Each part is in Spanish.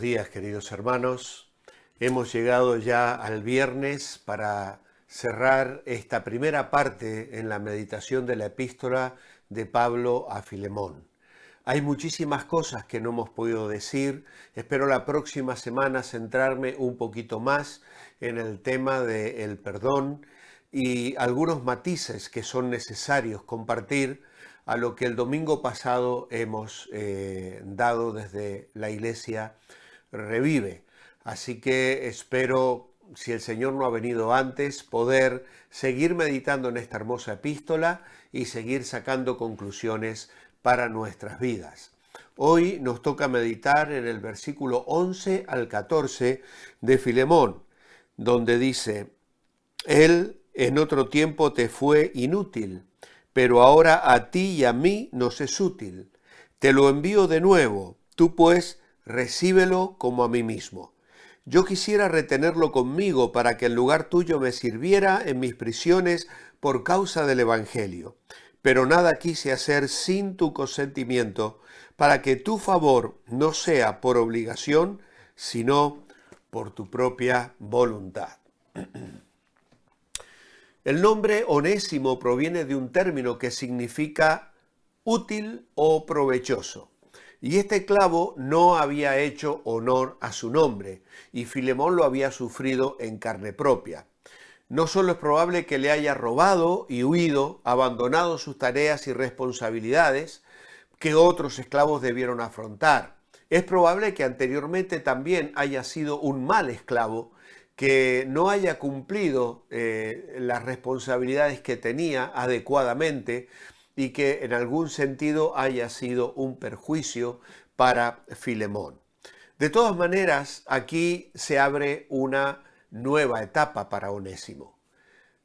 Buenos días, queridos hermanos. Hemos llegado ya al viernes para cerrar esta primera parte en la meditación de la epístola de Pablo a Filemón. Hay muchísimas cosas que no hemos podido decir. Espero la próxima semana centrarme un poquito más en el tema del perdón y algunos matices que son necesarios compartir a lo que el domingo pasado hemos dado desde la Iglesia Revive. Así que espero, si el Señor no ha venido antes, poder seguir meditando en esta hermosa epístola y seguir sacando conclusiones para nuestras vidas. Hoy nos toca meditar en el versículo 11 al 14 de Filemón, donde dice: Él en otro tiempo te fue inútil, pero ahora a ti y a mí nos es útil. Te lo envío de nuevo, tú pues recíbelo como a mí mismo. Yo quisiera retenerlo conmigo para que en lugar tuyo me sirviera en mis prisiones por causa del Evangelio. Pero nada quise hacer sin tu consentimiento, para que tu favor no sea por obligación, sino por tu propia voluntad. El nombre Onésimo proviene de un término que significa útil o provechoso. Y este esclavo no había hecho honor a su nombre, y Filemón lo había sufrido en carne propia. No solo es probable que le haya robado y huido, abandonado sus tareas y responsabilidades que otros esclavos debieron afrontar. Es probable que anteriormente también haya sido un mal esclavo, que no haya cumplido las responsabilidades que tenía adecuadamente y que en algún sentido haya sido un perjuicio para Filemón. De todas maneras, aquí se abre una nueva etapa para Onésimo.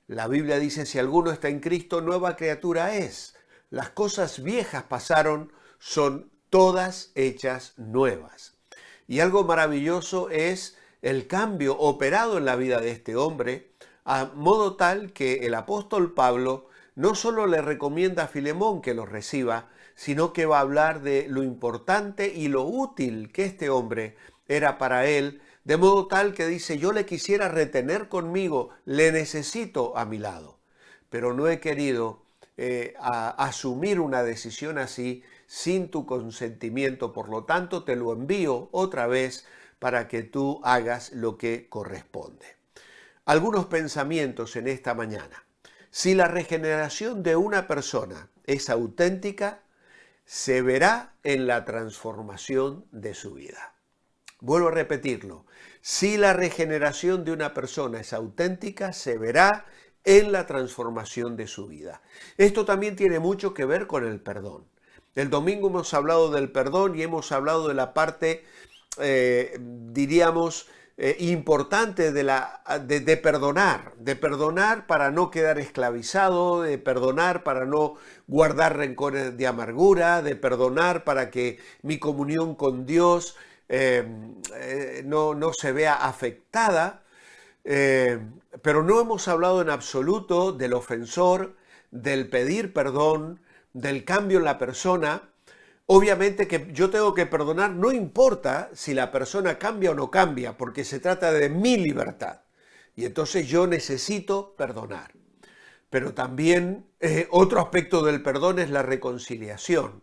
La Biblia dice: si alguno está en Cristo, nueva criatura es. Las cosas viejas pasaron, son todas hechas nuevas. Y algo maravilloso es el cambio operado en la vida de este hombre, a modo tal que el apóstol Pablo no solo le recomienda a Filemón que lo reciba, sino que va a hablar de lo importante y lo útil que este hombre era para él, de modo tal que dice: yo le quisiera retener conmigo, le necesito a mi lado, pero no he querido asumir una decisión así sin tu consentimiento, por lo tanto te lo envío otra vez para que tú hagas lo que corresponde. Algunos pensamientos en esta mañana. Si la regeneración de una persona es auténtica, se verá en la transformación de su vida. Vuelvo a repetirlo. Si la regeneración de una persona es auténtica, se verá en la transformación de su vida. Esto también tiene mucho que ver con el perdón. El domingo hemos hablado del perdón y hemos hablado de la parte, importante de perdonar para no quedar esclavizado, de perdonar para no guardar rencores de amargura, de perdonar para que mi comunión con Dios no se vea afectada, pero no hemos hablado en absoluto del ofensor, del pedir perdón, del cambio en la persona. Obviamente que yo tengo que perdonar, no importa si la persona cambia o no cambia, porque se trata de mi libertad. Y entonces yo necesito perdonar. Pero también otro aspecto del perdón es la reconciliación.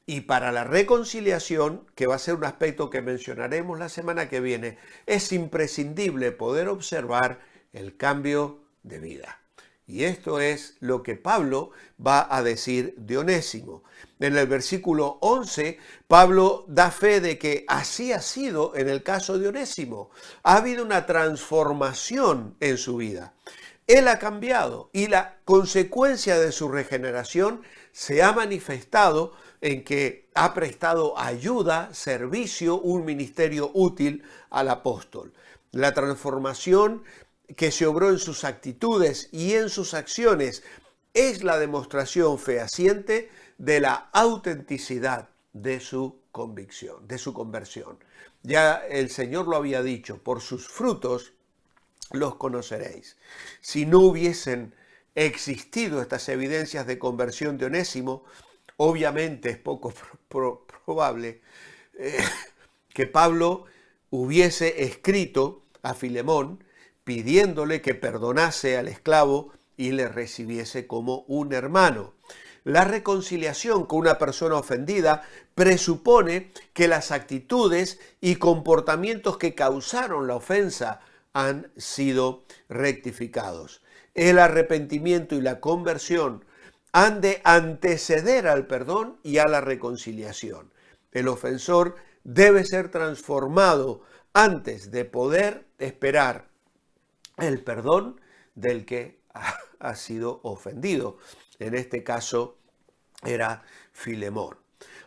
Y para la reconciliación, que va a ser un aspecto que mencionaremos la semana que viene, es imprescindible poder observar el cambio de vida. Y esto es lo que Pablo va a decir de Onésimo. En el versículo 11, Pablo da fe de que así ha sido en el caso de Onésimo. Ha habido una transformación en su vida. Él ha cambiado y la consecuencia de su regeneración se ha manifestado en que ha prestado ayuda, servicio, un ministerio útil al apóstol. La transformación que se obró en sus actitudes y en sus acciones es la demostración fehaciente de la autenticidad de su convicción, de su conversión. Ya el Señor lo había dicho: por sus frutos los conoceréis. Si no hubiesen existido estas evidencias de conversión de Onésimo, obviamente es poco probable que Pablo hubiese escrito a Filemón pidiéndole que perdonase al esclavo y le recibiese como un hermano. La reconciliación con una persona ofendida presupone que las actitudes y comportamientos que causaron la ofensa han sido rectificados. El arrepentimiento y la conversión han de anteceder al perdón y a la reconciliación. El ofensor debe ser transformado antes de poder esperar el perdón del que ha sido ofendido. En este caso era Filemón.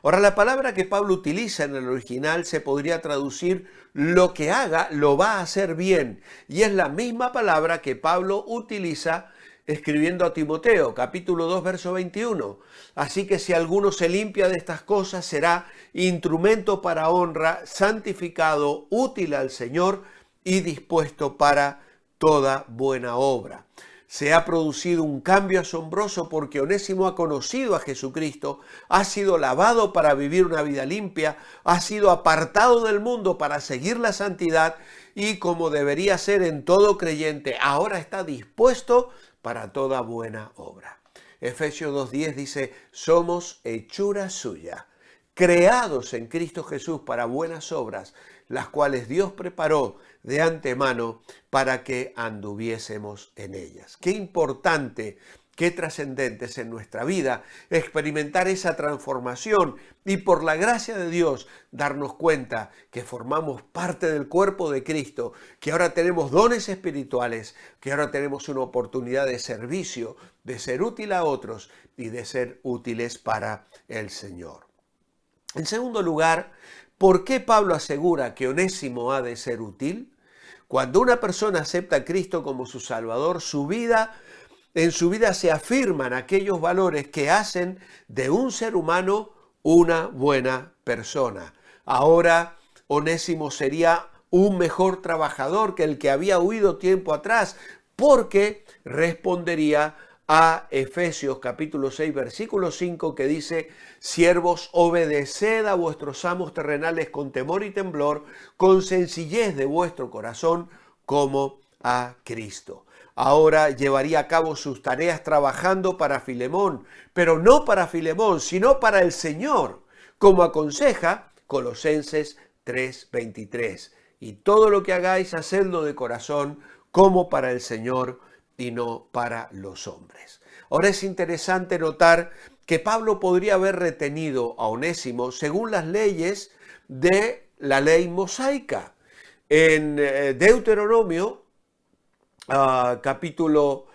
Ahora, la palabra que Pablo utiliza en el original se podría traducir: lo que haga lo va a hacer bien. Y es la misma palabra que Pablo utiliza escribiendo a Timoteo, capítulo 2, verso 21. Así que si alguno se limpia de estas cosas, será instrumento para honra, santificado, útil al Señor y dispuesto para toda buena obra. Se ha producido un cambio asombroso porque Onésimo ha conocido a Jesucristo, ha sido lavado para vivir una vida limpia, ha sido apartado del mundo para seguir la santidad y, como debería ser en todo creyente, ahora está dispuesto para toda buena obra. Efesios 2:10 dice: somos hechura suya, creados en Cristo Jesús para buenas obras, las cuales Dios preparó de antemano para que anduviésemos en ellas. Qué importante, qué trascendente es en nuestra vida experimentar esa transformación y, por la gracia de Dios, darnos cuenta que formamos parte del cuerpo de Cristo, que ahora tenemos dones espirituales, que ahora tenemos una oportunidad de servicio, de ser útil a otros y de ser útiles para el Señor. En segundo lugar, ¿por qué Pablo asegura que Onésimo ha de ser útil? Cuando una persona acepta a Cristo como su Salvador, en su vida se afirman aquellos valores que hacen de un ser humano una buena persona. Ahora, Onésimo sería un mejor trabajador que el que había huido tiempo atrás, porque respondería a Efesios capítulo 6, versículo 5, que dice: siervos, obedeced a vuestros amos terrenales con temor y temblor, con sencillez de vuestro corazón, como a Cristo. Ahora llevaría a cabo sus tareas trabajando para Filemón, pero no para Filemón, sino para el Señor, como aconseja Colosenses 3:23. Y todo lo que hagáis, hacedlo de corazón, como para el Señor y no para los hombres. Ahora es interesante notar que Pablo podría haber retenido a Onésimo según las leyes de la ley mosaica. En Deuteronomio, capítulo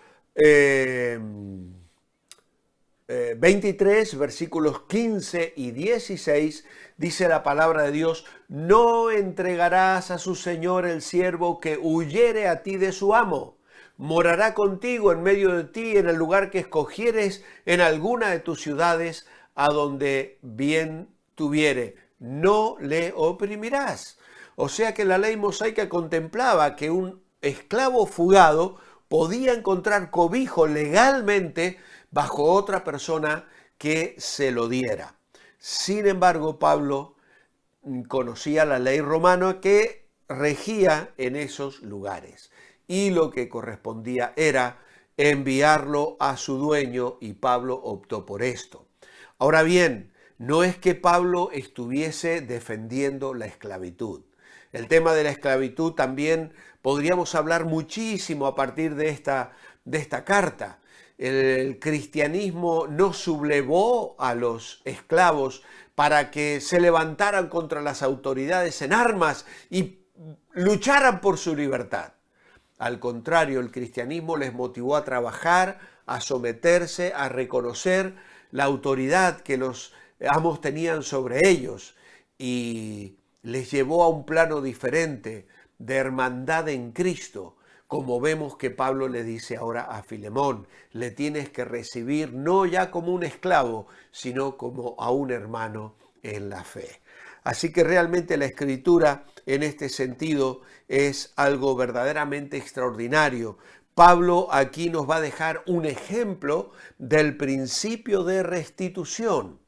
23, versículos 15 y 16, dice la palabra de Dios: no entregarás a su señor el siervo que huyere a ti de su amo. Morará contigo en medio de ti en el lugar que escogieres en alguna de tus ciudades, a donde bien tuviere. No le oprimirás. O sea que la ley mosaica contemplaba que un esclavo fugado podía encontrar cobijo legalmente bajo otra persona que se lo diera. Sin embargo, Pablo conocía la ley romana que regía en esos lugares, y lo que correspondía era enviarlo a su dueño, y Pablo optó por esto. Ahora bien, no es que Pablo estuviese defendiendo la esclavitud. El tema de la esclavitud también podríamos hablar muchísimo a partir de esta carta. El cristianismo no sublevó a los esclavos para que se levantaran contra las autoridades en armas y lucharan por su libertad. Al contrario, el cristianismo les motivó a trabajar, a someterse, a reconocer la autoridad que los amos tenían sobre ellos, y les llevó a un plano diferente de hermandad en Cristo, como vemos que Pablo le dice ahora a Filemón: le tienes que recibir no ya como un esclavo, sino como a un hermano en la fe. Así que realmente la Escritura en este sentido es algo verdaderamente extraordinario. Pablo aquí nos va a dejar un ejemplo del principio de restitución.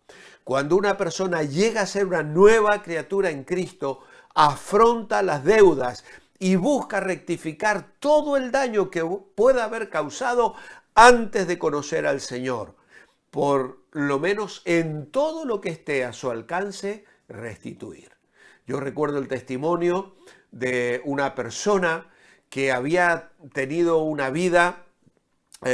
Cuando una persona llega a ser una nueva criatura en Cristo, afronta las deudas y busca rectificar todo el daño que pueda haber causado antes de conocer al Señor. Por lo menos en todo lo que esté a su alcance, restituir. Yo recuerdo el testimonio de una persona que había tenido una vida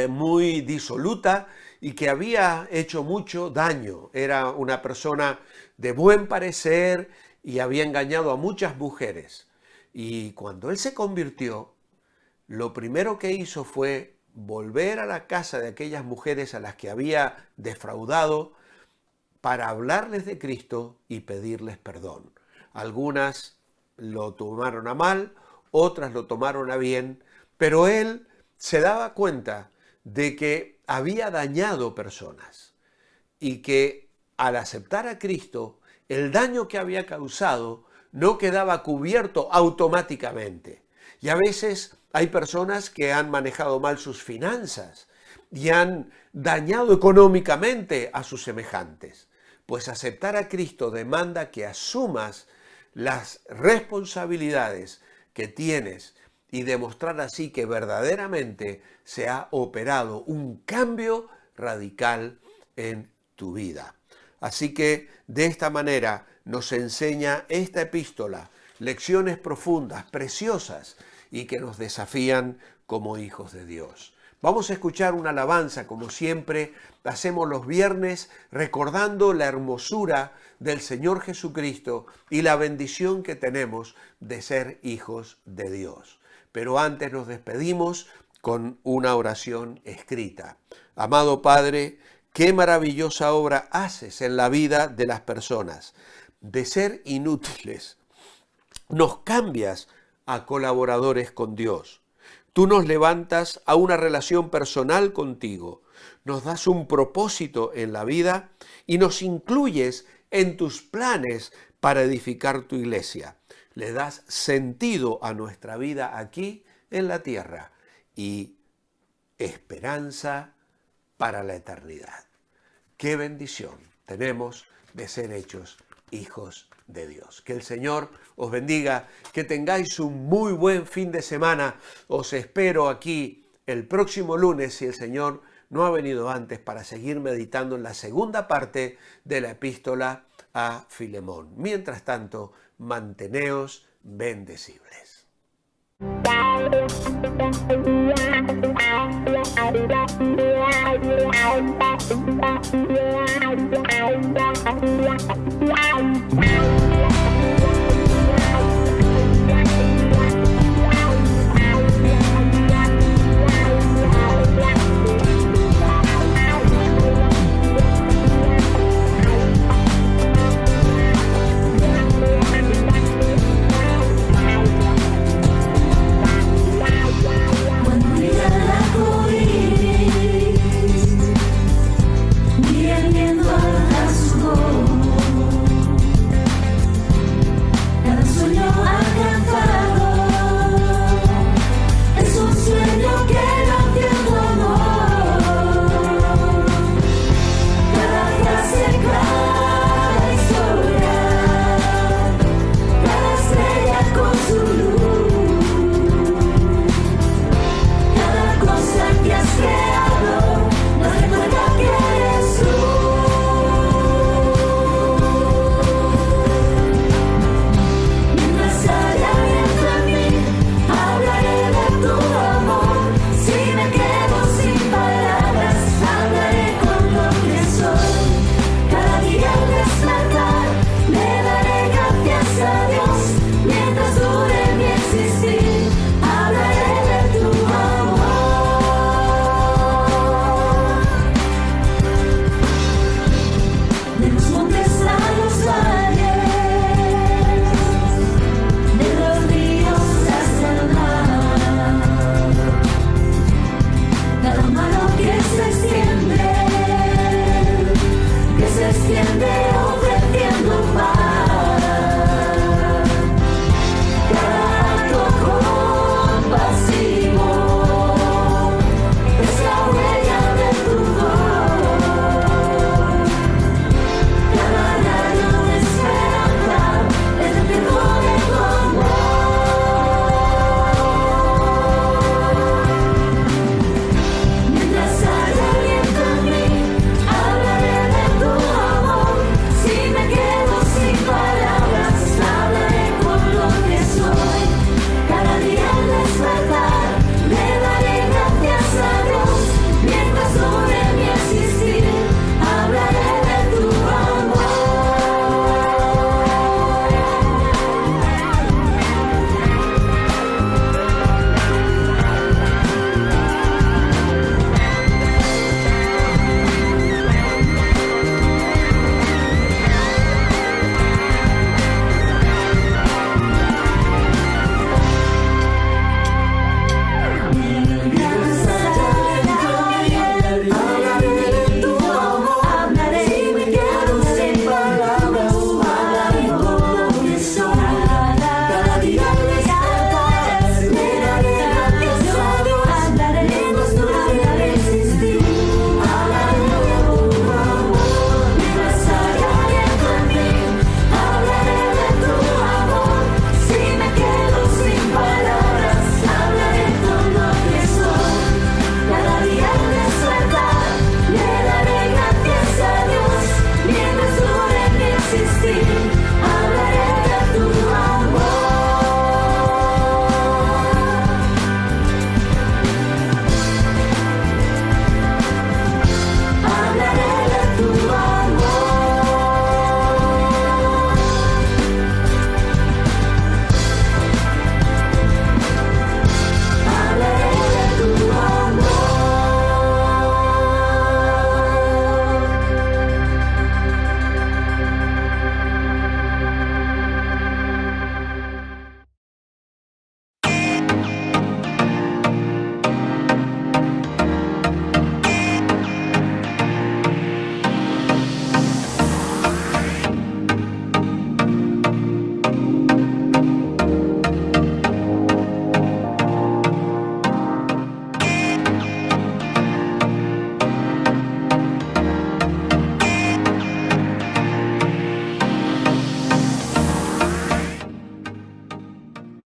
muy disoluta y que había hecho mucho daño. Era una persona de buen parecer y había engañado a muchas mujeres. Y cuando él se convirtió, lo primero que hizo fue volver a la casa de aquellas mujeres a las que había defraudado para hablarles de Cristo y pedirles perdón. Algunas lo tomaron a mal, otras lo tomaron a bien, pero él se daba cuenta de que había dañado personas y que al aceptar a Cristo, el daño que había causado no quedaba cubierto automáticamente. Y a veces hay personas que han manejado mal sus finanzas y han dañado económicamente a sus semejantes. Pues aceptar a Cristo demanda que asumas las responsabilidades que tienes y demostrar así que verdaderamente se ha operado un cambio radical en tu vida. Así que de esta manera nos enseña esta epístola lecciones profundas, preciosas y que nos desafían como hijos de Dios. Vamos a escuchar una alabanza, como siempre hacemos los viernes, recordando la hermosura del Señor Jesucristo y la bendición que tenemos de ser hijos de Dios. Pero antes nos despedimos con una oración escrita. Amado Padre, qué maravillosa obra haces en la vida de las personas. De ser inútiles, nos cambias a colaboradores con Dios. Tú nos levantas a una relación personal contigo, nos das un propósito en la vida y nos incluyes en tus planes para edificar tu iglesia. Le das sentido a nuestra vida aquí en la tierra y esperanza para la eternidad. Qué bendición tenemos de ser hechos hijos de Dios. Que el Señor os bendiga, que tengáis un muy buen fin de semana. Os espero aquí el próximo lunes, si el Señor no ha venido antes, para seguir meditando en la segunda parte de la epístola a Filemón. Mientras tanto, manteneos bendecibles.